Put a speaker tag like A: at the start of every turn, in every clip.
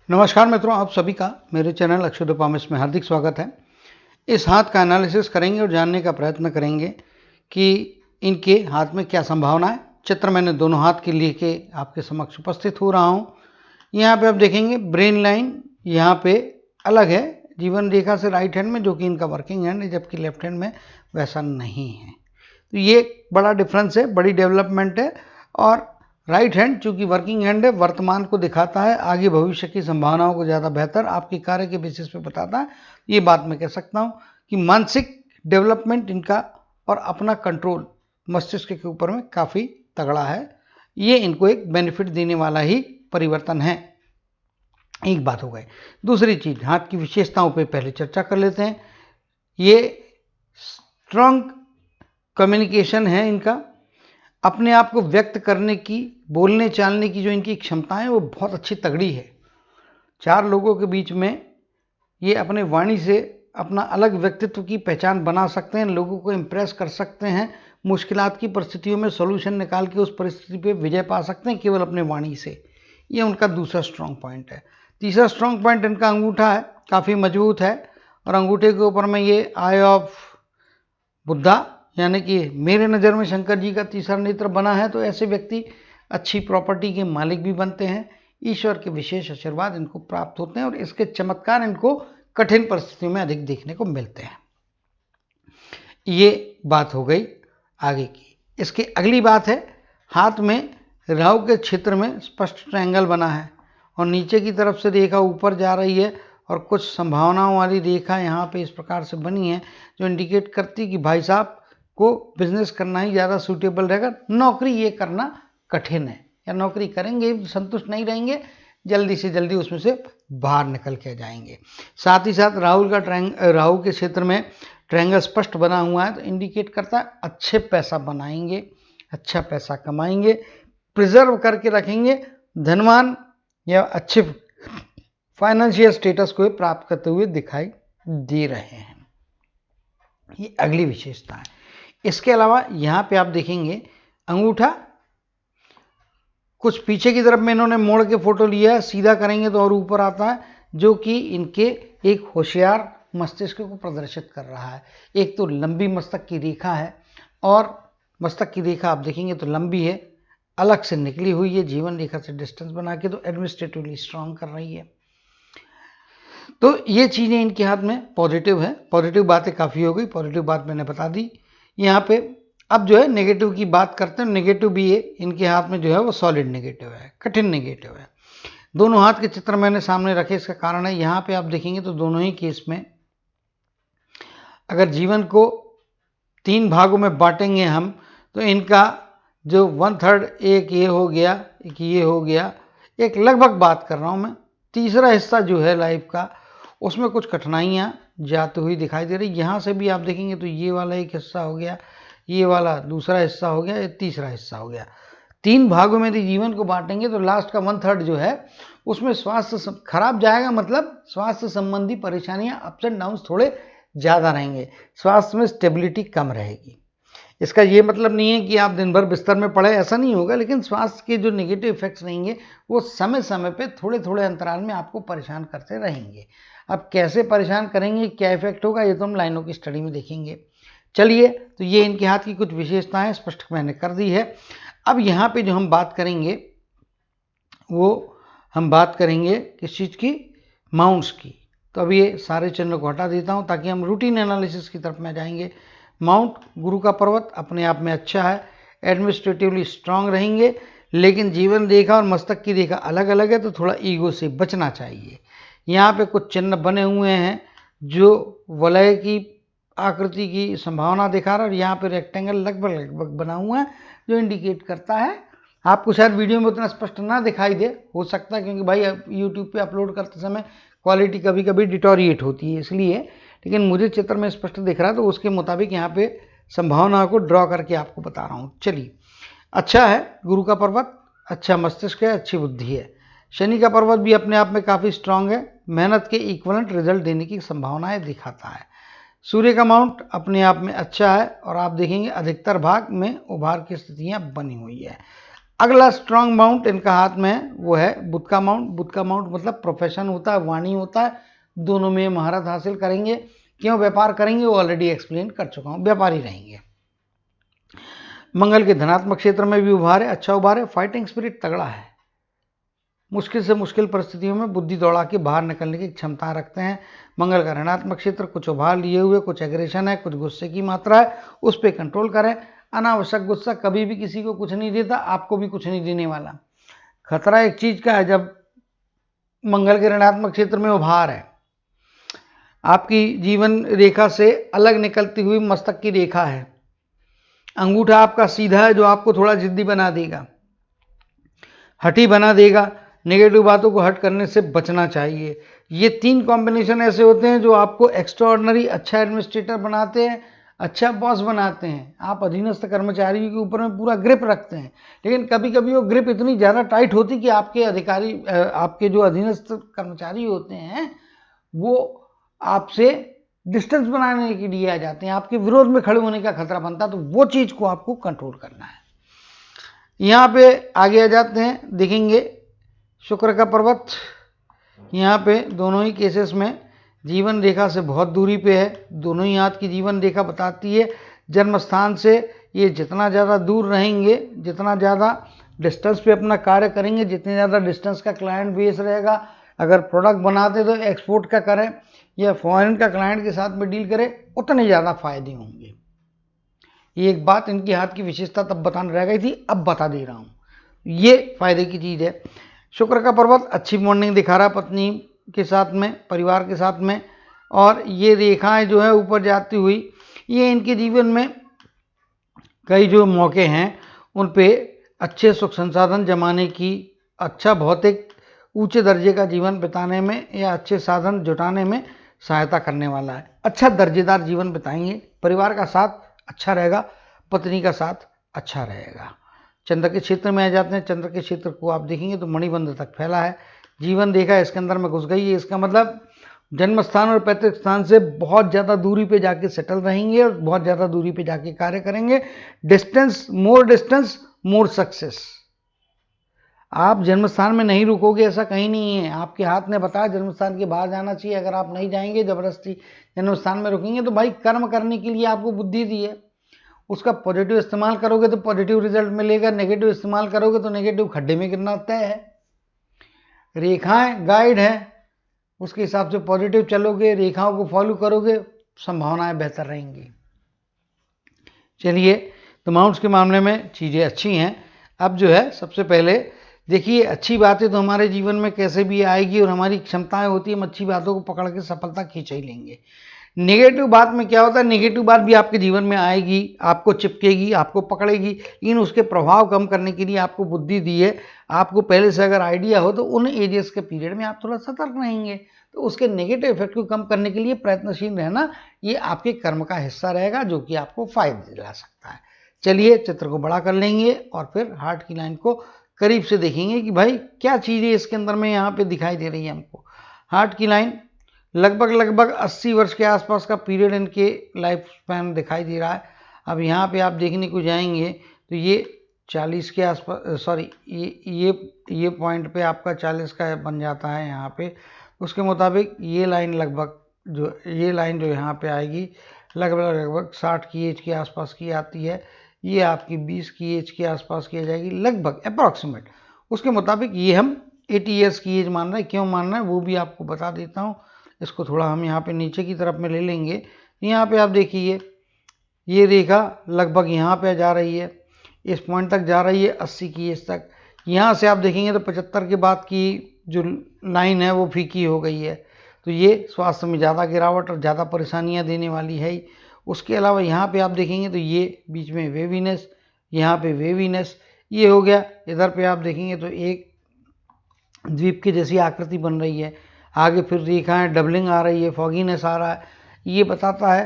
A: नमस्कार मित्रों, आप सभी का मेरे चैनल अक्षयोपामिश में हार्दिक स्वागत है। इस हाथ का एनालिसिस करेंगे और जानने का प्रयत्न करेंगे कि इनके हाथ में क्या संभावना है। चित्र मैंने दोनों हाथ के लिए के आपके समक्ष उपस्थित हो रहा हूँ। यहाँ पे आप देखेंगे ब्रेन लाइन यहाँ पे अलग है जीवन रेखा से राइट हैंड में, जो कि इनका वर्किंग हैंड है, जबकि लेफ्ट हैंड में वैसा नहीं है। तो ये बड़ा डिफरेंस है, बड़ी डेवलपमेंट है। और राइट हैंड चूंकि वर्किंग हैंड है, वर्तमान को दिखाता है, आगे भविष्य की संभावनाओं को ज़्यादा बेहतर आपके कार्य के बेसिस पे बताता है। ये बात मैं कह सकता हूँ कि मानसिक डेवलपमेंट इनका और अपना कंट्रोल मस्तिष्क के ऊपर में काफ़ी तगड़ा है। ये इनको एक बेनिफिट देने वाला ही परिवर्तन है। एक बात हो गई। दूसरी चीज, हाथ की विशेषताओं पे पहले चर्चा कर लेते हैं। ये स्ट्रॉन्ग कम्युनिकेशन है इनका, अपने आप को व्यक्त करने की, बोलने चालने की जो इनकी क्षमता है वो बहुत अच्छी तगड़ी है। चार लोगों के बीच में ये अपने वाणी से अपना अलग व्यक्तित्व की पहचान बना सकते हैं, लोगों को इम्प्रेस कर सकते हैं, मुश्किलात की परिस्थितियों में सॉल्यूशन निकाल के उस परिस्थिति पे विजय पा सकते हैं केवल अपने वाणी से। ये उनका दूसरा स्ट्रॉन्ग पॉइंट है। तीसरा स्ट्रॉन्ग पॉइंट इनका अंगूठा है, काफ़ी मजबूत है और अंगूठे के ऊपर में ये आई ऑफ बुद्धा, यानी कि मेरे नज़र में शंकर जी का तीसरा नेत्र बना है। तो ऐसे व्यक्ति अच्छी प्रॉपर्टी के मालिक भी बनते हैं, ईश्वर के विशेष आशीर्वाद इनको प्राप्त होते हैं और इसके चमत्कार इनको कठिन परिस्थितियों में अधिक देखने को मिलते हैं। ये बात हो गई आगे की। इसकी अगली बात है, हाथ में राहु के क्षेत्र में स्पष्ट ट्रायंगल बना है और नीचे की तरफ से रेखा ऊपर जा रही है और कुछ संभावनाओं वाली रेखा यहाँ पे इस प्रकार से बनी है जो इंडिकेट करती है कि भाई साहब को बिजनेस करना ही ज़्यादा सूटेबल रहेगा। नौकरी ये करना कठिन है, या नौकरी करेंगे संतुष्ट नहीं रहेंगे, जल्दी से जल्दी उसमें से बाहर निकल के जाएंगे। साथ ही साथ राहु के क्षेत्र में ट्रायंगल स्पष्ट बना हुआ है तो इंडिकेट करता है अच्छे पैसा बनाएंगे, अच्छा पैसा कमाएंगे, प्रिजर्व करके रखेंगे, धनवान या अच्छे फाइनेंशियल स्टेटस को प्राप्त करते हुए दिखाई दे रहे हैं। ये अगली विशेषता है। इसके अलावा यहाँ पे आप देखेंगे अंगूठा कुछ पीछे की तरफ में इन्होंने मोड़ के फोटो लिया है, सीधा करेंगे तो और ऊपर आता है, जो कि इनके एक होशियार मस्तिष्क को प्रदर्शित कर रहा है। एक तो लंबी मस्तक की रेखा है और मस्तक की रेखा आप देखेंगे तो लंबी है, अलग से निकली हुई है, जीवन रेखा से डिस्टेंस बना के, तो एडमिनिस्ट्रेटिवली स्ट्रांग कर रही है। तो ये चीज़ें इनके हाथ में पॉजिटिव है। पॉजिटिव बातें काफ़ी हो गई, पॉजिटिव बात मैंने बता दी। यहाँ पे अब जो है नेगेटिव की बात करते हैं। नेगेटिव भी है इनके हाथ में, जो है वो सॉलिड नेगेटिव है, कठिन नेगेटिव है। दोनों हाथ के चित्र मैंने सामने रखे, इसका कारण है यहाँ पे आप देखेंगे तो दोनों ही केस में अगर जीवन को 3 भागों में बांटेंगे हम, तो इनका जो 1/3 एक ये हो गया, एक ये हो गया, एक लगभग बात कर रहा हूँ मैं, तीसरा हिस्सा जो है लाइफ का उसमें कुछ कठिनाइयाँ जाती हुई दिखाई दे रही। यहाँ से भी आप देखेंगे तो ये वाला एक हिस्सा हो गया, ये वाला दूसरा हिस्सा हो गया, ये तीसरा हिस्सा हो गया। 3 भागों में यदि जीवन को बांटेंगे तो लास्ट का 1/3 जो है उसमें स्वास्थ्य खराब जाएगा, मतलब स्वास्थ्य संबंधी परेशानियां, अप्स एंड डाउन थोड़े ज़्यादा रहेंगे, स्वास्थ्य में स्टेबिलिटी कम रहेगी। इसका ये मतलब नहीं है कि आप दिन भर बिस्तर में पड़े, ऐसा नहीं होगा, लेकिन स्वास्थ्य के जो नेगेटिव इफेक्ट्स रहेंगे वो समय समय पे थोड़े थोड़े अंतराल में आपको परेशान करते रहेंगे। अब कैसे परेशान करेंगे, क्या इफेक्ट होगा, ये तो हम लाइनों की स्टडी में देखेंगे। चलिए, तो ये इनके हाथ की कुछ विशेषताएं स्पष्ट मैंने कर दी है। अब यहाँ पे जो हम बात करेंगे वो हम बात करेंगे किस चीज़ की, माउंट्स की। तो अब ये सारे चिन्ह को हटा देता हूँ ताकि हम रूटीन एनालिसिस की तरफ में जाएंगे। माउंट गुरु का पर्वत अपने आप में अच्छा है, एडमिनिस्ट्रेटिवली स्ट्रांग रहेंगे, लेकिन जीवन रेखा और मस्तक की रेखा अलग अलग है तो थोड़ा ईगो से बचना चाहिए। यहाँ पे कुछ चिन्ह बने हुए हैं जो वलय की आकृति की संभावना दिखा रहा है और यहाँ पे रेक्टेंगल लगभग लगभग बना हुआ है जो इंडिकेट करता है, आपको शायद वीडियो में उतना स्पष्ट ना दिखाई दे, हो सकता है क्योंकि भाई यूट्यूब पे अपलोड करते समय क्वालिटी कभी कभी डिटोरिएट होती है इसलिए, लेकिन मुझे चित्र में स्पष्ट दिख रहा है तो उसके मुताबिक यहाँ पे संभावनाओं को ड्रॉ करके आपको बता रहा हूँ। चलिए, अच्छा है गुरु का पर्वत, अच्छा मस्तिष्क है, अच्छी बुद्धि है। शनि का पर्वत भी अपने आप में काफ़ी स्ट्रांग है, मेहनत के इक्वलेंट रिजल्ट देने की संभावनाएं दिखाता है। सूर्य का माउंट अपने आप में अच्छा है और आप देखेंगे अधिकतर भाग में उभार की स्थितियां बनी हुई है। अगला स्ट्रांग माउंट इनका हाथ में है वो है बुध का माउंट। बुध का माउंट मतलब प्रोफेशन होता है, वाणी होता है, दोनों में महारत हासिल करेंगे। क्यों व्यापार करेंगे वो ऑलरेडी एक्सप्लेन कर चुका हूं, व्यापारी रहेंगे। मंगल के धनात्मक क्षेत्र में भी उभार है, अच्छा उभार है, फाइटिंग स्पिरिट तगड़ा है, मुश्किल से मुश्किल परिस्थितियों में बुद्धि दौड़ा के बाहर निकलने की क्षमता रखते हैं। मंगल का ऋणात्मक क्षेत्र कुछ उभार लिए हुए, कुछ एग्रेशन है, कुछ गुस्से की मात्रा है, उस पर कंट्रोल करें। अनावश्यक गुस्सा कभी भी किसी को कुछ नहीं देता, आपको भी कुछ नहीं देने वाला। खतरा एक चीज का है, जब मंगल के ऋणात्मक क्षेत्र में उभार है, आपकी जीवन रेखा से अलग निकलती हुई मस्तक की रेखा है। अंगूठा आपका सीधा है जो आपको थोड़ा जिद्दी बना देगा, हठी बना देगा, नेगेटिव बातों को हट करने से बचना चाहिए। ये 3 कॉम्बिनेशन ऐसे होते हैं जो आपको एक्स्ट्राऑर्डिनरी अच्छा एडमिनिस्ट्रेटर बनाते हैं, अच्छा बॉस बनाते हैं। आप अधीनस्थ कर्मचारियों के ऊपर में पूरा ग्रिप रखते हैं, लेकिन कभी कभी वो ग्रिप इतनी ज़्यादा टाइट होती कि आपके अधिकारी, आपके जो अधीनस्थ कर्मचारी होते हैं वो आपसे डिस्टेंस बनाने के लिए आ जाते हैं, आपके विरोध में खड़े होने का खतरा बनता है। तो वो चीज़ को आपको कंट्रोल करना है। यहाँ पे आगे आ जाते हैं, देखेंगे शुक्र का पर्वत। यहाँ पे दोनों ही केसेस में जीवन रेखा से बहुत दूरी पे है, दोनों ही हाथ की जीवन रेखा बताती है जन्म स्थान से ये जितना ज़्यादा दूर रहेंगे, जितना ज़्यादा डिस्टेंस पे अपना कार्य करेंगे, जितने ज़्यादा डिस्टेंस का क्लाइंट बेस रहेगा, अगर प्रोडक्ट बनाते तो एक्सपोर्ट का करें या फॉरेन का क्लाइंट के साथ में डील करें, उतने ज़्यादा फायदे होंगे। ये एक बात इनकी हाथ की विशेषता तब बताने रह गई थी, अब बता दे रहा हूँ, ये फायदे की चीज़ है। शुक्र का पर्वत अच्छी मॉर्निंग दिखा रहा है पत्नी के साथ में, परिवार के साथ में, और ये रेखाएं जो है ऊपर जाती हुई, ये इनके जीवन में कई जो मौके हैं उन पे अच्छे सुख संसाधन जमाने की, अच्छा भौतिक ऊंचे दर्जे का जीवन बिताने में या अच्छे साधन जुटाने में सहायता करने वाला है। अच्छा दर्जेदार जीवन बिताएंगे, परिवार का साथ अच्छा रहेगा, पत्नी का साथ अच्छा रहेगा। चंद्र के क्षेत्र में आ जाते हैं। चंद्र के क्षेत्र को आप देखेंगे तो मणिबंध तक फैला है, जीवन देखा इसके अंदर में घुस गई है। इसका मतलब जन्म स्थान और पैतृक स्थान से बहुत ज़्यादा दूरी पे जाके सेटल रहेंगे और बहुत ज़्यादा दूरी पे जाके कार्य करेंगे। Distance more success. आप जन्म स्थान में नहीं रुकोगे ऐसा कहीं नहीं है, आपके हाथ ने बताया जन्म स्थान के बाहर जाना चाहिए। अगर आप नहीं जाएंगे, जबरदस्ती जन्म स्थान में रुकेंगे, तो भाई कर्म करने के लिए आपको बुद्धि दी है, उसका पॉजिटिव इस्तेमाल करोगे तो पॉजिटिव रिजल्ट मिलेगा, नेगेटिव इस्तेमाल करोगे तो नेगेटिव खड्डे में गिरना तय है। रेखाएं गाइड है, उसके हिसाब से पॉजिटिव चलोगे, रेखाओं को फॉलो करोगे, संभावनाएं बेहतर रहेंगी। चलिए, तो माउंट्स के मामले में चीज़ें अच्छी हैं। अब जो है सबसे पहले देखिए, अच्छी बातें तो हमारे जीवन में कैसे भी आएगी और हमारी क्षमताएं होती है, हम अच्छी बातों को पकड़ के सफलता खींच ही लेंगे। नेगेटिव बात में क्या होता है, नेगेटिव बात भी आपके जीवन में आएगी, आपको चिपकेगी, आपको पकड़ेगी, लेकिन उसके प्रभाव कम करने के लिए आपको बुद्धि दी है। आपको पहले से अगर आइडिया हो तो उन एजेस के पीरियड में आप थोड़ा सतर्क रहेंगे, तो उसके नेगेटिव इफेक्ट को कम करने के लिए प्रयत्नशील रहना, ये आपके कर्म का हिस्सा रहेगा जो कि आपको फायदे दिला सकता है। चलिए, चित्र को बड़ा कर लेंगे और फिर हार्ट की लाइन को करीब से देखेंगे कि भाई क्या चीज़ें इसके अंदर में यहाँ पे दिखाई दे रही है हमको। हार्ट की लाइन लगभग 80 वर्ष के आसपास का पीरियड इनके लाइफ स्पैन दिखाई दे रहा है। अब यहाँ पे आप देखने को जाएंगे तो ये 40 के आसपास, सॉरी ये पॉइंट पे आपका 40 का बन जाता है यहाँ पे। उसके मुताबिक ये लाइन जो यहाँ पे आएगी लगभग 60 की एज के आसपास की आती है। ये आपकी 20 की एज के आसपास की आ जाएगी, लगभग अप्रॉक्सीमेट। उसके मुताबिक ये हम 80 ईयर्स की एज मान रहे हैं। क्यों मान रहे हैं वो भी आपको बता देता हूँ। इसको थोड़ा हम यहाँ पे नीचे की तरफ में ले लेंगे। यहाँ पे आप देखिए, ये रेखा लगभग यहाँ पे जा रही है, इस पॉइंट तक जा रही है 80 की एज तक। यहाँ से आप देखेंगे तो 75 के बाद की जो लाइन है वो फीकी हो गई है, तो ये स्वास्थ्य में ज़्यादा गिरावट और ज़्यादा परेशानियाँ देने वाली है। उसके अलावा यहाँ पे आप देखेंगे तो ये बीच में वेवीनेस, यहाँ पे वेवीनेस, ये हो गया। इधर पे आप देखेंगे तो एक द्वीप की जैसी आकृति बन रही है। आगे फिर रेखाएं डबलिंग आ रही है, फॉगीनेस आ रहा है। ये बताता है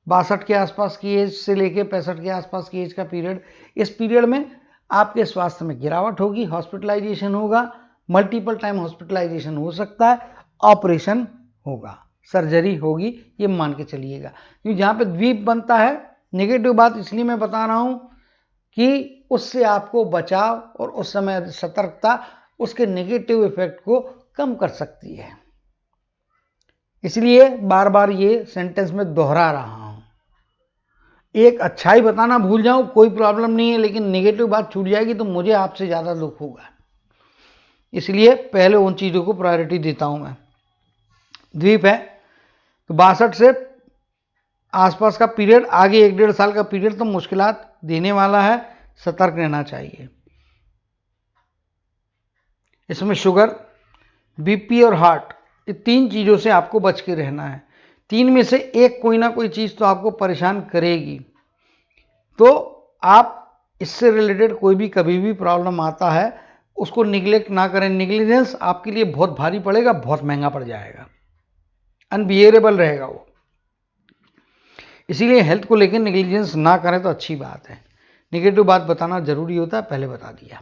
A: 62 के आसपास की एज से लेके 65 के आसपास की एज का पीरियड। इस पीरियड में आपके स्वास्थ्य में गिरावट होगी, हॉस्पिटलाइजेशन होगा, मल्टीपल टाइम हॉस्पिटलाइजेशन हो सकता है, ऑपरेशन होगा, सर्जरी होगी, ये मान के चलिएगा। क्योंकि जहाँ पे द्वीप बनता है, नेगेटिव बात इसलिए मैं बता रहा हूँ कि उससे आपको बचाव और उस समय सतर्कता उसके नेगेटिव इफेक्ट को कम कर सकती है। इसलिए बार बार ये सेंटेंस में दोहरा रहा हूं। एक अच्छाई बताना भूल जाऊं कोई प्रॉब्लम नहीं है, लेकिन नेगेटिव बात छूट जाएगी तो मुझे आपसे ज्यादा दुख होगा। इसलिए पहले उन चीजों को प्रायोरिटी देता हूं मैं। द्वीप है तो 62 से आसपास का पीरियड, आगे 1-1.5 साल का पीरियड तो मुश्किलात देने वाला है, सतर्क रहना चाहिए। इसमें शुगर, बीपी और हार्ट, ये 3 चीजों से आपको बच के रहना है। 3 में से एक कोई ना कोई चीज तो आपको परेशान करेगी, तो आप इससे रिलेटेड कोई भी कभी भी प्रॉब्लम आता है उसको निगलेक्ट ना करें। निग्लिजेंस आपके लिए बहुत भारी पड़ेगा, बहुत महंगा पड़ जाएगा, अनबियरेबल रहेगा वो। इसीलिए हेल्थ को लेकर निग्लिजेंस ना करें तो अच्छी बात है। निगेटिव बात बताना जरूरी होता है, पहले बता दिया।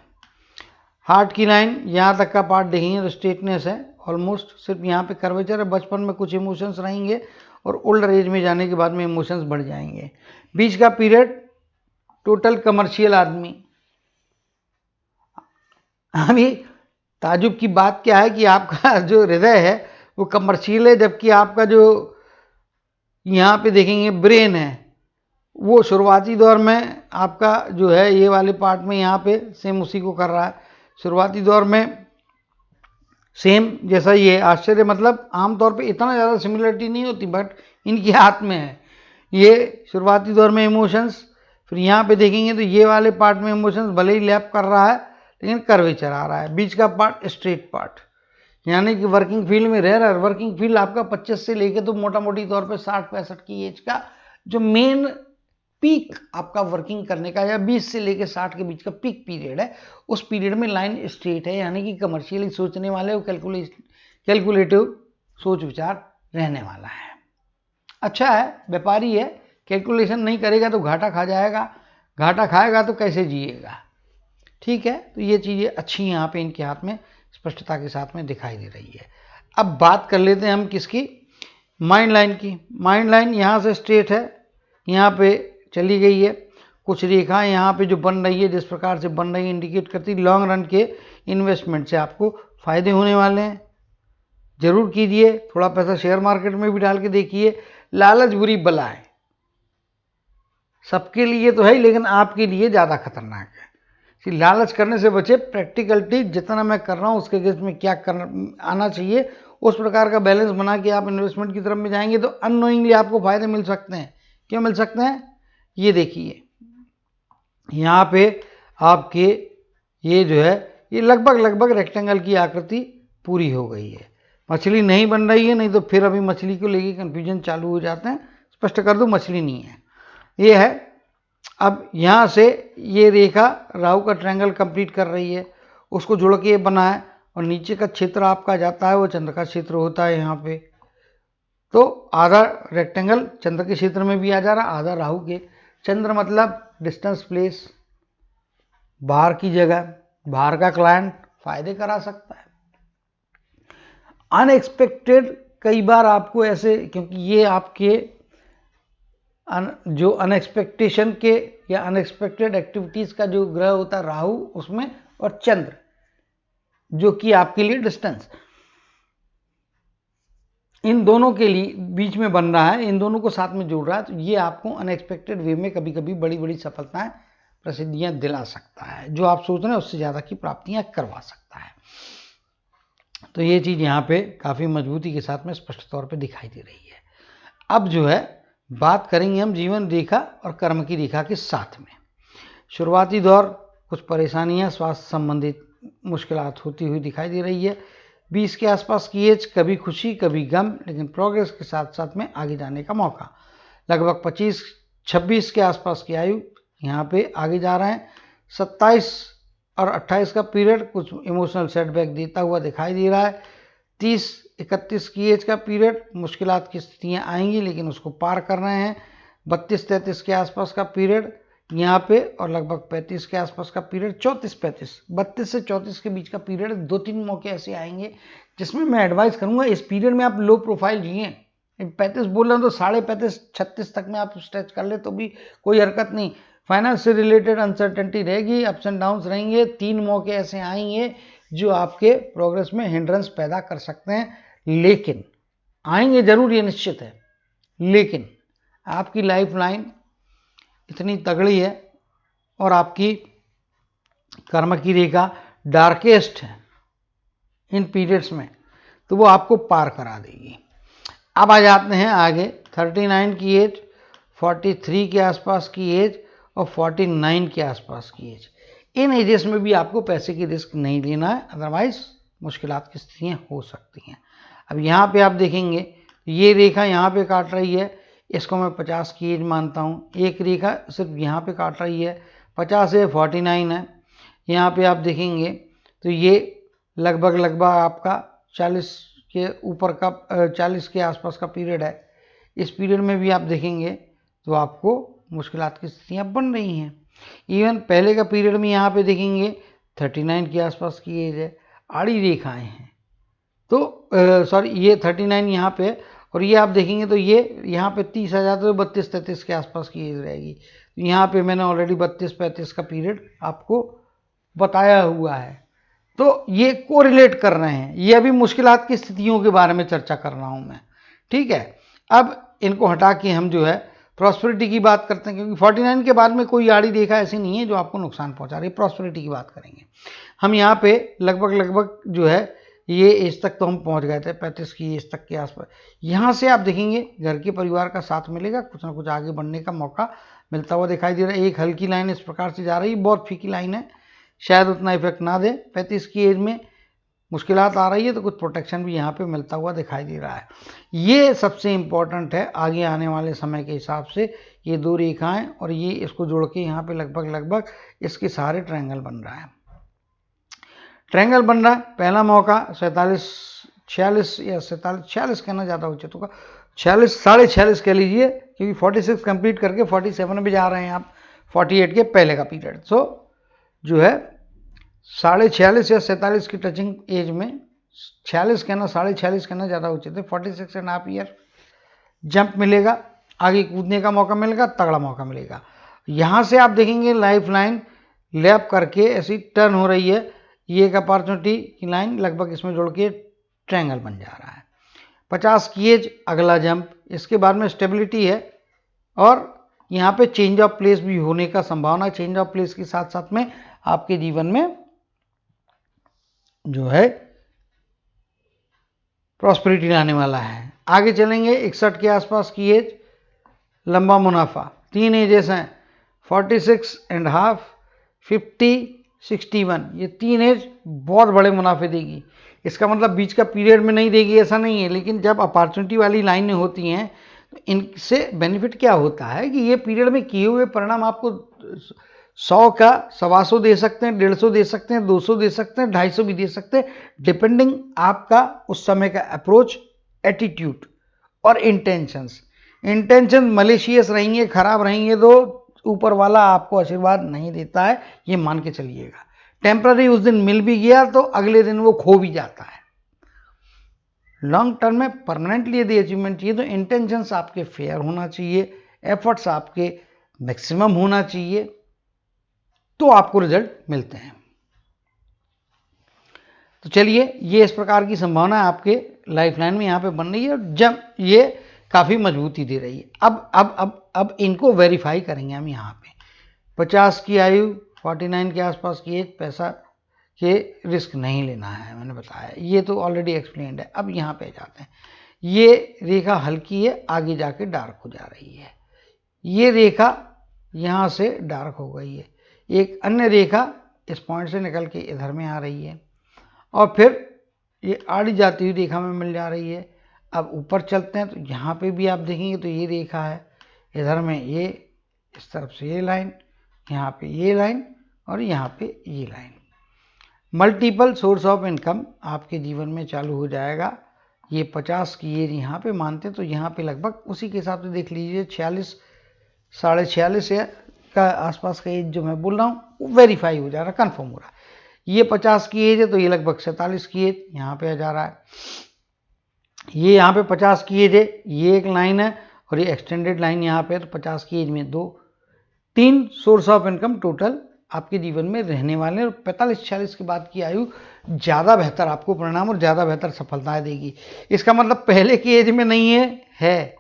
A: हार्ट की लाइन यहाँ तक का पार्ट देखेंगे तो स्ट्रेटनेस है ऑलमोस्ट, सिर्फ यहाँ पे कर्वेचर है। बचपन में कुछ इमोशंस रहेंगे और ओल्डर एज में जाने के बाद में इमोशंस बढ़ जाएंगे। बीच का पीरियड टोटल कमर्शियल आदमी। अभी ताजुब की बात क्या है कि आपका जो हृदय है वो कमर्शियल है, जबकि आपका जो यहाँ पे देखेंगे ब्रेन है वो शुरुआती दौर में आपका जो है ये वाले पार्ट में यहाँ पे सेम उसी को कर रहा है। शुरुआती दौर में सेम जैसा ये। आश्चर्य मतलब आमतौर पे इतना ज़्यादा सिमिलरिटी नहीं होती, बट इनके हाथ में है। ये शुरुआती दौर में इमोशंस, फिर यहाँ पे देखेंगे तो ये वाले पार्ट में इमोशंस भले ही लैप कर रहा है लेकिन कर्वेचर आ रहा है। बीच का पार्ट स्ट्रेट पार्ट, यानी कि वर्किंग फील्ड में रह रहा है। वर्किंग फील्ड आपका 25 से लेके तो मोटा मोटी तौर पे 60-65 की एज का जो मेन पीक आपका वर्किंग करने का, या 20 से लेके 60 के बीच का पीक पीरियड है, उस पीरियड में लाइन स्ट्रेट है, यानी कि कमर्शियली सोचने वाले, कैलकुलेटिव सोच विचार रहने वाला है। अच्छा है, व्यापारी है, कैलकुलेशन नहीं करेगा तो घाटा खा जाएगा, घाटा खाएगा तो कैसे जिएगा। ठीक है, तो ये चीज़ें अच्छी यहाँ पे इनके हाथ में स्पष्टता के साथ में दिखाई दे रही है। अब बात कर लेते हैं हम किसकी, माइंड लाइन की। माइंड लाइन यहाँ से स्ट्रेट है, यहाँ पे चली गई है। कुछ रेखाएं यहाँ पे जो बन रही है, जिस प्रकार से बन रही है, इंडिकेट करती लॉन्ग रन के इन्वेस्टमेंट से आपको फायदे होने वाले हैं। जरूर कीजिए, थोड़ा पैसा शेयर मार्केट में भी डाल के देखिए। लालच बुरी बला है, सबके लिए तो है लेकिन आपके लिए ज़्यादा खतरनाक है। लालच करने से बचे। प्रैक्टिकलिटी जितना मैं कर रहा हूँ उसके अगेंस्ट में क्या करना आना चाहिए, उस प्रकार का बैलेंस बना के आप इन्वेस्टमेंट की तरफ में जाएंगे तो अननोइंगली आपको फायदे मिल सकते हैं। क्यों मिल सकते हैं, ये देखिए। यहाँ पे आपके ये जो है ये लगभग रेक्टेंगल की आकृति पूरी हो गई है। मछली नहीं बन रही है, नहीं तो फिर अभी मछली को लेके कंफ्यूजन चालू हो जाते हैं। स्पष्ट कर दूं, मछली नहीं है, ये है। अब यहाँ से ये रेखा राहु का ट्रायंगल कंप्लीट कर रही है, उसको जोड़ के ये बना है, और नीचे का क्षेत्र आपका जाता है वो चंद्र का क्षेत्र होता है यहाँ पे। तो आधा रेक्टेंगल चंद्र के क्षेत्र में भी आ जा रहा, आधा राहु के। चंद्र मतलब डिस्टेंस, प्लेस, बाहर की जगह, बाहर का क्लाइंट फायदे करा सकता है। अनएक्सपेक्टेड कई बार आपको ऐसे, क्योंकि ये आपके जो अनएक्सपेक्टेशन के या अनएक्सपेक्टेड एक्टिविटीज का जो ग्रह होता है राहु उसमें, और चंद्र जो कि आपके लिए डिस्टेंस, इन दोनों के लिए बीच में बन रहा है, इन दोनों को साथ में जोड़ रहा है। तो ये आपको अनएक्सपेक्टेड वे में कभी कभी बड़ी बड़ी सफलताएं, प्रसिद्धियां दिला सकता है। जो आप सोच रहे हैं उससे ज्यादा की प्राप्तियां करवा सकता है। तो ये चीज यहाँ पे काफी मजबूती के साथ में स्पष्ट तौर पे दिखाई दे रही है। अब जो है बात करेंगे हम जीवन रेखा और कर्म की रेखा के साथ में। शुरुआती दौर कुछ परेशानियां स्वास्थ्य संबंधित मुश्किलात होती हुई दिखाई दे रही है। 20 के आसपास की एज, कभी खुशी कभी गम, लेकिन प्रोग्रेस के साथ साथ में आगे जाने का मौका। लगभग 25-26 के आसपास की आयु यहाँ पे आगे जा रहे हैं। 27 और 28 का पीरियड कुछ इमोशनल सेटबैक देता हुआ दिखाई दे रहा है। 30-31 की एज का पीरियड मुश्किलात की स्थितियाँ आएंगी लेकिन उसको पार कर रहे हैं। 32-33 के आसपास का पीरियड यहाँ पे, और लगभग 35 के आसपास का पीरियड। 34-35, 32 से 34 के बीच का पीरियड। 2-3 मौके ऐसे आएंगे जिसमें मैं एडवाइस करूंगा इस पीरियड में आप लो प्रोफाइल जिए। 35 बोल रहे हो तो 35.5-36 तक में आप स्ट्रेच कर ले तो भी कोई हरकत नहीं। फाइनेंस से रिलेटेड अनसर्टेनिटी रहेगी, अप्स एंड डाउन्स रहेंगे, 3 मौके ऐसे आएंगे जो आपके प्रोग्रेस में हिंड्रेंस पैदा कर सकते हैं, लेकिन आएंगे जरूर, ये निश्चित है। लेकिन आपकी लाइफ लाइन इतनी तगड़ी है और आपकी कर्म की रेखा डार्केस्ट है इन पीरियड्स में, तो वो आपको पार करा देगी। अब आ जाते हैं आगे 39 की एज, 43 के आसपास की एज और 49 के आसपास की एज। इन एजेस में भी आपको पैसे की रिस्क नहीं लेना है, अदरवाइज मुश्किलात की स्थितियाँ हो सकती हैं। अब यहाँ पे आप देखेंगे ये रेखा यहाँ पे काट रही है, इसको मैं 50 की एज मानता हूँ। एक रेखा सिर्फ यहाँ पे काट रही है, 50 है, 49 है। यहाँ पे आप देखेंगे तो ये लगभग आपका 40 के ऊपर का 40 के आसपास का पीरियड है। इस पीरियड में भी आप देखेंगे तो आपको मुश्किलात की स्थितियाँ बन रही हैं। इवन पहले का पीरियड में यहाँ पे देखेंगे 39 के आसपास की एज है, आड़ी रेखाएं हैं, तो सॉरी ये 39 यहाँ पे, और ये आप देखेंगे तो ये यहाँ पे 30 आ जाता है, 32-33 के आसपास की एज रहेगी। यहाँ पे मैंने ऑलरेडी 32-35 का पीरियड आपको बताया हुआ है, तो ये कोरिलेट कर रहे हैं। ये अभी मुश्किलात की स्थितियों के बारे में चर्चा कर रहा हूं मैं, ठीक है। अब इनको हटा के हम जो है प्रॉस्पेरिटी की बात करते हैं, क्योंकि 49 के बाद में कोई आड़ी रेखा ऐसी नहीं है जो आपको नुकसान पहुंचा रही है। प्रॉस्पेरिटी की बात करेंगे हम। यहाँ पे लगभग जो है ये एज तक तो हम पहुंच गए थे, 35 की एज तक के आसपास। यहाँ से आप देखेंगे घर के परिवार का साथ मिलेगा, कुछ ना कुछ आगे बढ़ने का मौका मिलता हुआ दिखाई दे रहा है। एक हल्की लाइन इस प्रकार से जा रही है, बहुत फीकी लाइन है, शायद उतना इफेक्ट ना दे। 35 की एज में मुश्किलात आ रही है तो कुछ प्रोटेक्शन भी यहाँ पे मिलता हुआ दिखाई दे रहा है। ये सबसे इम्पोर्टेंट है आगे आने वाले समय के हिसाब से। ये 2 रेखाएं और ये इसको जोड़ के यहाँ पे लगभग इसके सारे ट्रायंगल बन रहा है। ट्रायंगल बन रहा है, पहला मौका 46 या 46 कहना ज़्यादा उचित होगा, 46 कह लीजिए, क्योंकि 46 कंप्लीट करके 47 में जा रहे हैं आप, 48 के पहले का पीरियड। सो जो है 46.5 या 47 की टचिंग एज में 46 कहना, 46.5 कहना ज़्यादा उचित है। 46.5 ईयर जंप मिलेगा, आगे कूदने का मौका मिलेगा, तगड़ा मौका मिलेगा। यहाँ से आप देखेंगे लाइफ लाइन लैप करके ऐसी टर्न हो रही है, ये एक अपॉर्चुनिटी की लाइन लगभग इसमें जुड़ के ट्रायंगल बन जा रहा है। 50 की एज अगला जंप, इसके बाद में स्टेबिलिटी है और यहाँ पे चेंज ऑफ प्लेस भी होने का संभावना। चेंज ऑफ प्लेस के साथ साथ में आपके जीवन में जो है प्रॉस्पेरिटी लाने वाला है। आगे चलेंगे 61 के आसपास की एज, लंबा मुनाफा। 3 एजेस हैं, 46.5, 50, 61। ये 3 एज बहुत बड़े मुनाफे देगी। इसका मतलब बीच का पीरियड में नहीं देगी ऐसा नहीं है, लेकिन जब अपॉर्चुनिटी वाली लाइनें होती हैं तो इनसे बेनिफिट क्या होता है कि ये पीरियड में किए हुए परिणाम आपको 100 का 125 दे सकते हैं, 150 दे सकते हैं, 200 दे सकते हैं, 250 भी दे सकते हैं, डिपेंडिंग आपका उस समय का अप्रोच, एटीट्यूड और इंटेंशंस। इंटेंशन मलेशियस रहेंगे, खराब रहेंगे तो ऊपर वाला आपको आशीर्वाद नहीं देता है, ये मान के चलिएगा। टेम्पररी उस दिन मिल भी गया तो अगले दिन वो खो भी जाता है। लॉन्ग टर्म में परमानेंटली यदि अचीवमेंट चाहिए तो इंटेंशंस आपके फेयर होना चाहिए, एफर्ट्स आपके मैक्सिमम होना चाहिए, तो आपको रिजल्ट मिलते हैं। तो चलिए, ये इस प्रकार की संभावना आपके लाइफ लाइन में यहाँ पे बन रही है, जब ये काफ़ी मजबूती दे रही है। अब इनको वेरीफाई करेंगे हम यहाँ पे। 50 की आयु, 49 के आसपास की एज, पैसा के रिस्क नहीं लेना है, मैंने बताया, ये तो ऑलरेडी एक्सप्लेन्ड है। अब यहाँ पे जाते हैं, ये रेखा हल्की है, आगे जाके डार्क हो जा रही है। ये रेखा यहाँ से डार्क हो गई है, एक अन्य रेखा इस पॉइंट से निकल के इधर में आ रही है और फिर ये आड़ी जाती हुई रेखा में मिल जा रही है। अब ऊपर चलते हैं तो यहाँ पे भी आप देखेंगे तो ये रेखा है, इधर में ये इस तरफ से ये लाइन, यहाँ पे ये लाइन और यहाँ पे ये line. Multiple source of income आपके जीवन में चालू हो जाएगा। ये 50 की एज यहाँ पे मानते तो यहाँ पे लगभग उसी के हिसाब से देख लीजिए 46, 46.5 का आसपास का एज जो मैं बोल रहा हूँ वो वेरीफाई हो जा रहा है, कन्फर्म हो रहा है। ये 50 की एज है तो ये लगभग 47 की एज यहाँ पे आ जा रहा है। ये यहाँ पे 50 की एज है, ये एक लाइन है और ये एक्सटेंडेड लाइन यहाँ पे, तो 50 की एज में 2 3 सोर्स ऑफ इनकम टोटल आपके जीवन में रहने वाले हैं और 45-46 के बाद की आयु ज़्यादा बेहतर आपको परिणाम और ज़्यादा बेहतर सफलताएं देगी। इसका मतलब पहले की एज में नहीं है,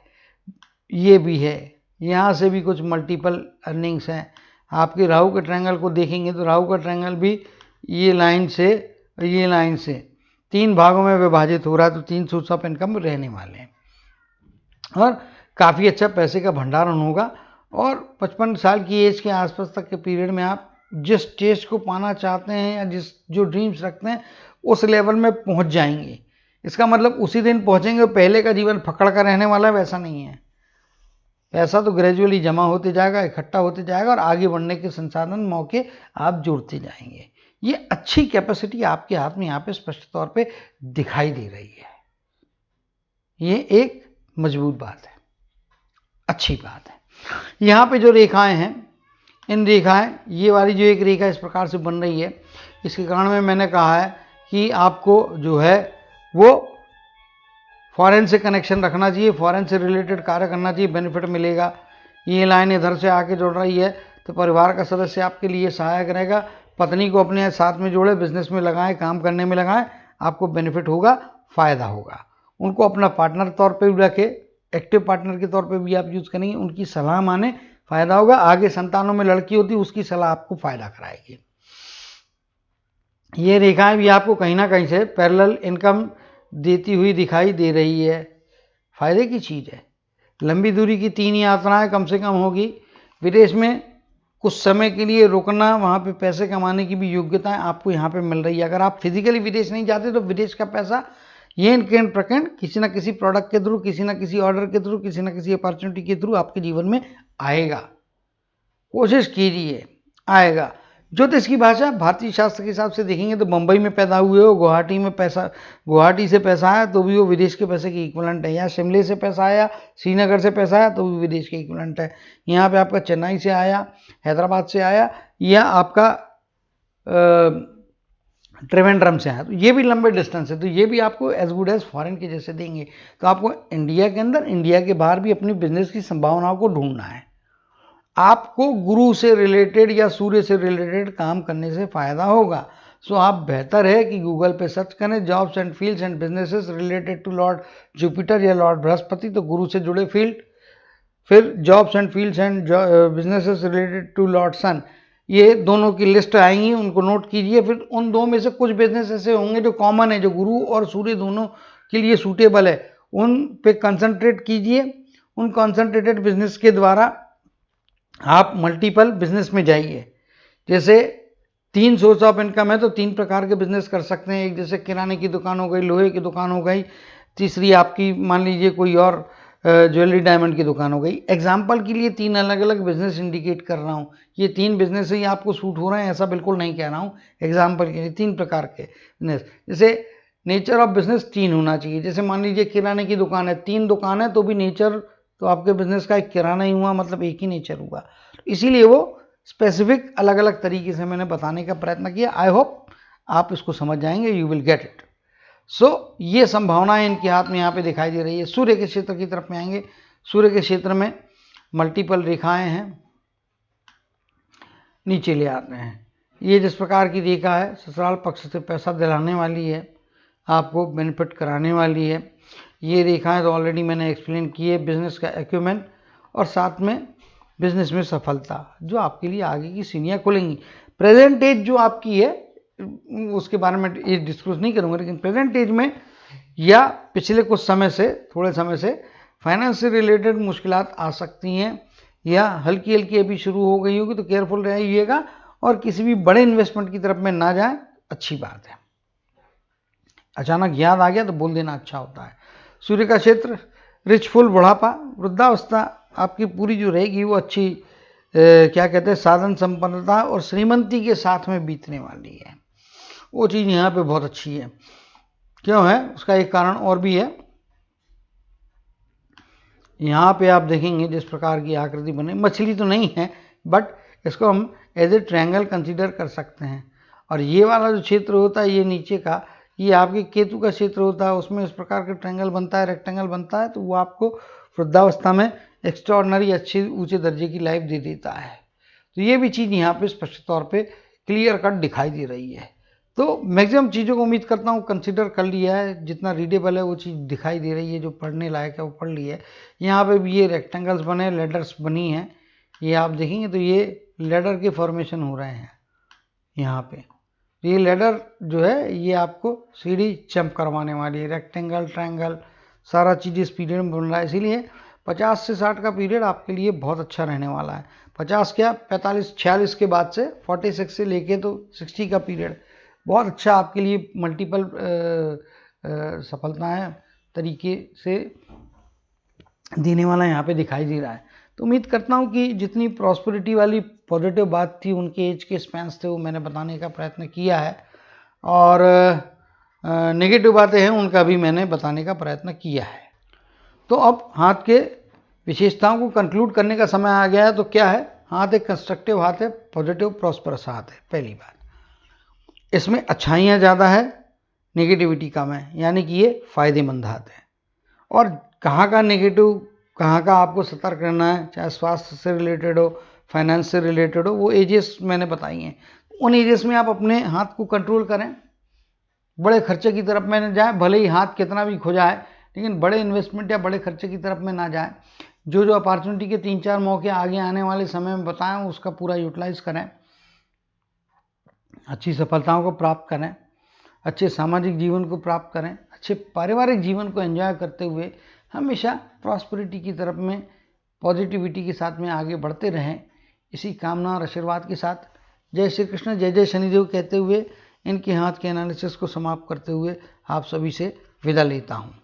A: ये भी है, यहाँ से भी कुछ मल्टीपल अर्निंग्स हैं। आपके राहु के ट्रायंगल को देखेंगे तो राहु का ट्रायंगल भी ये लाइन से 3 भागों में विभाजित हो रहा है, तो 3 सोर्स ऑफ इनकम रहने वाले हैं और काफ़ी अच्छा पैसे का भंडारण होगा। और 55 साल की एज के आसपास तक के पीरियड में आप जिस टेस्ट को पाना चाहते हैं या जो ड्रीम्स रखते हैं उस लेवल में पहुंच जाएंगे। इसका मतलब उसी दिन पहुंचेंगे, पहले का जीवन पकड़ कर रहने वाला है, वैसा नहीं है। पैसा तो ग्रेजुअली जमा होते जाएगा, इकट्ठा होते जाएगा और आगे बढ़ने के संसाधन मौके आप जोड़ते जाएंगे। ये अच्छी कैपेसिटी आपके हाथ में यहाँ पे स्पष्ट तौर पे दिखाई दे रही है। ये एक मजबूत बात है, अच्छी बात है। यहाँ पे जो रेखाएं हैं, इन रेखाएं, ये वाली जो एक रेखा इस प्रकार से बन रही है, इसके कारण में मैंने कहा है कि आपको जो है वो फॉरेन से कनेक्शन रखना चाहिए, फॉरेन से रिलेटेड कार्य करना चाहिए, बेनिफिट मिलेगा। ये लाइन इधर से आके जुड़ रही है तो परिवार का सदस्य आपके लिए सहायक रहेगा। पत्नी को अपने साथ में जोड़े, बिजनेस में लगाएं, काम करने में लगाएं, आपको बेनिफिट होगा, फायदा होगा। उनको अपना पार्टनर तौर पे भी रखें, एक्टिव पार्टनर के तौर पे भी आप यूज करेंगे, उनकी सलाह माने, फायदा होगा। आगे संतानों में लड़की होती है, उसकी सलाह आपको फायदा कराएगी। ये रेखाएं भी आपको कहीं ना कहीं से पैरेलल इनकम देती हुई दिखाई दे रही है, फायदे की चीज है। लंबी दूरी की 3 यात्राएं कम से कम होगी। विदेश में कुछ समय के लिए रुकना, वहाँ पे पैसे कमाने की भी योग्यताएं आपको यहाँ पे मिल रही है। अगर आप फिजिकली विदेश नहीं जाते तो विदेश का पैसा येन केन प्रकंड किसी ना किसी प्रोडक्ट के थ्रू, किसी ना किसी ऑर्डर के थ्रू, किसी ना किसी अपॉर्चुनिटी के थ्रू आपके जीवन में आएगा। कोशिश कीजिए, आएगा। ज्योतिष की भाषा भारतीय शास्त्र के हिसाब से देखेंगे तो मुंबई में पैदा हुए हो, गुवाहाटी से पैसा आया तो भी वो विदेश के पैसे की इक्विवेलेंट है, या शिमले से पैसा आया, श्रीनगर से पैसा आया तो भी विदेश के इक्विवेलेंट है। यहाँ पे आपका चेन्नई से आया, हैदराबाद से आया, या आपका त्रिवेंद्रम से आया, तो ये भी लंबे डिस्टेंस है, तो ये भी आपको एज गुड एज फॉरेन के जैसे देंगे। तो आपको इंडिया के अंदर, इंडिया के बाहर भी अपनी बिजनेस की संभावनाओं को ढूंढना है। आपको गुरु से रिलेटेड या सूर्य से रिलेटेड काम करने से फायदा होगा। सो आप बेहतर है कि गूगल पे सर्च करें jobs and fields and businesses related to lord Jupiter या लॉर्ड बृहस्पति, तो गुरु से जुड़े फील्ड, फिर jobs and fields and businesses related to lord sun, ये दोनों की लिस्ट आएंगी, उनको नोट कीजिए। फिर उन दो में से कुछ बिजनेस ऐसे होंगे जो कॉमन है, जो गुरु और सूर्य दोनों के लिए सूटेबल है, उन पे कंसंट्रेट कीजिए। उन कंसंट्रेटेड बिजनेस के द्वारा आप मल्टीपल बिजनेस में जाइए। जैसे 3 सोर्स ऑफ इनकम है तो 3 प्रकार के बिजनेस कर सकते हैं। एक जैसे किराने की दुकान हो गई, लोहे की दुकान हो गई, तीसरी आपकी मान लीजिए कोई और ज्वेलरी डायमंड की दुकान हो गई। एग्जाम्पल के लिए 3 अलग अलग बिजनेस इंडिकेट कर रहा हूँ। ये 3 बिजनेस ही आपको सूट हो रहे हैं ऐसा बिल्कुल नहीं कह रहा हूँ। एग्जाम्पल के लिए 3 प्रकार के बिजनेस, जैसे नेचर ऑफ बिजनेस 3 होना चाहिए। जैसे मान लीजिए किराने की दुकान है, 3 दुकान है तो भी नेचर तो आपके बिजनेस का एक किराना ही हुआ, मतलब एक ही नेचर हुआ। इसीलिए वो स्पेसिफिक अलग अलग तरीके से मैंने बताने का प्रयत्न किया। आई होप आप इसको समझ जाएंगे, यू विल गेट इट। सो ये संभावनाएं इनके हाथ में यहाँ पे दिखाई दे रही है। सूर्य के क्षेत्र की तरफ में आएंगे। सूर्य के क्षेत्र में मल्टीपल रेखाएं हैं, नीचे ले आते हैं। ये जिस प्रकार की रेखा है ससुराल पक्ष से पैसा दिलाने वाली है, आपको बेनिफिट कराने वाली है। ये रेखाएं तो ऑलरेडी मैंने एक्सप्लेन की है। बिजनेस का एक्यूमेंट और साथ में बिजनेस में सफलता, जो आपके लिए आगे की सीढ़ियाँ खोलेंगी। प्रेजेंट एज जो आपकी है उसके बारे में एज डिस्क्लोज नहीं करूँगा, लेकिन प्रेजेंट एज में या पिछले कुछ समय से, थोड़े समय से फाइनेंस से रिलेटेड मुश्किलात आ सकती हैं या हल्की हल्की अभी शुरू हो गई होगी, तो केयरफुल रहिएगा और किसी भी बड़े इन्वेस्टमेंट की तरफ में ना जाए, अच्छी बात है। अचानक याद आ गया तो बोल देना अच्छा होता है। सूर्य का क्षेत्र रिच फुल बुढ़ापा, वृद्धावस्था आपकी पूरी जो रहेगी वो अच्छी क्या कहते हैं साधन संपन्नता और श्रीमंती के साथ में बीतने वाली है। वो चीज़ यहाँ पे बहुत अच्छी है। क्यों है उसका एक कारण और भी है। यहाँ पे आप देखेंगे जिस प्रकार की आकृति बने, मछली तो नहीं है बट इसको हम एज ए ट्रायंगल कंसीडर कर सकते हैं। और ये वाला जो क्षेत्र होता है ये नीचे का, ये आपके केतु का क्षेत्र होता है, उसमें इस प्रकार का ट्रायंगल बनता है, रेक्टेंगल बनता है, तो वो आपको वृद्धावस्था में एक्स्ट्राऑर्डिनरी अच्छे ऊंचे दर्जे की लाइफ दे देता है। तो ये भी चीज़ यहाँ पे स्पष्ट तौर पे क्लियर कट दिखाई दे रही है। तो मैक्सिमम चीज़ों को उम्मीद करता हूँ कंसिडर कर लिया है, जितना रीडेबल है वो चीज़ दिखाई दे रही है, जो पढ़ने लायक है वो पढ़ ली है। यहाँ पे भी ये रेक्टेंगल्स बने, लेडर्स बनी हैं, ये आप देखेंगे तो ये लेडर के फॉर्मेशन हो रहे हैं यहाँ पे। ये लेडर जो है ये आपको सीढ़ी जंप करवाने वाली है, रेक्टेंगल ट्रायंगल सारा चीज़ इस पीरियड में बन रहा है। इसीलिए 50 से 60 का पीरियड आपके लिए बहुत अच्छा रहने वाला है। 50 क्या 45 46 के बाद से 46 से लेके तो 60 का पीरियड बहुत अच्छा आपके लिए मल्टीपल सफलताएं तरीके से देने वाला यहाँ पे दिखाई दे रहा है। तो उम्मीद करता हूँ कि जितनी प्रॉस्पेरिटी वाली पॉजिटिव बात थी, उनके एज के स्पैंस थे, वो मैंने बताने का प्रयत्न किया है, और नेगेटिव बातें हैं उनका भी मैंने बताने का प्रयत्न किया है। तो अब हाथ के विशेषताओं को कंक्लूड करने का समय आ गया है। तो क्या है, हाथ एक कंस्ट्रक्टिव हाथ है, पॉजिटिव प्रॉस्परस हाथ है। पहली बात, इसमें अच्छाइयाँ ज़्यादा है, नेगेटिविटी कम है, यानी कि ये फायदेमंद हाथ है। और कहाँ का नेगेटिव, कहाँ का आपको सतर्क रहना है, चाहे स्वास्थ्य से रिलेटेड हो, फाइनेंस से रिलेटेड हो, वो एजेस मैंने बताई हैं। उन एजेस में आप अपने हाथ को कंट्रोल करें, बड़े खर्चे की तरफ में न जाए, भले ही हाथ कितना भी खो जाए, लेकिन बड़े इन्वेस्टमेंट या बड़े खर्चे की तरफ में ना जाए। जो जो अपॉर्चुनिटी के 3-4 मौके आगे आने वाले समय में बताएं, उसका पूरा यूटिलाइज करें, अच्छी सफलताओं को प्राप्त करें, अच्छे सामाजिक जीवन को प्राप्त करें, अच्छे पारिवारिक जीवन को एंजॉय करते हुए हमेशा प्रॉस्पेरिटी की तरफ में पॉजिटिविटी के साथ में आगे बढ़ते रहें। इसी कामना और आशीर्वाद के साथ जय श्री कृष्ण, जय जय शनिदेव कहते हुए इनके हाथ के एनालिसिस को समाप्त करते हुए आप सभी से विदा लेता हूँ।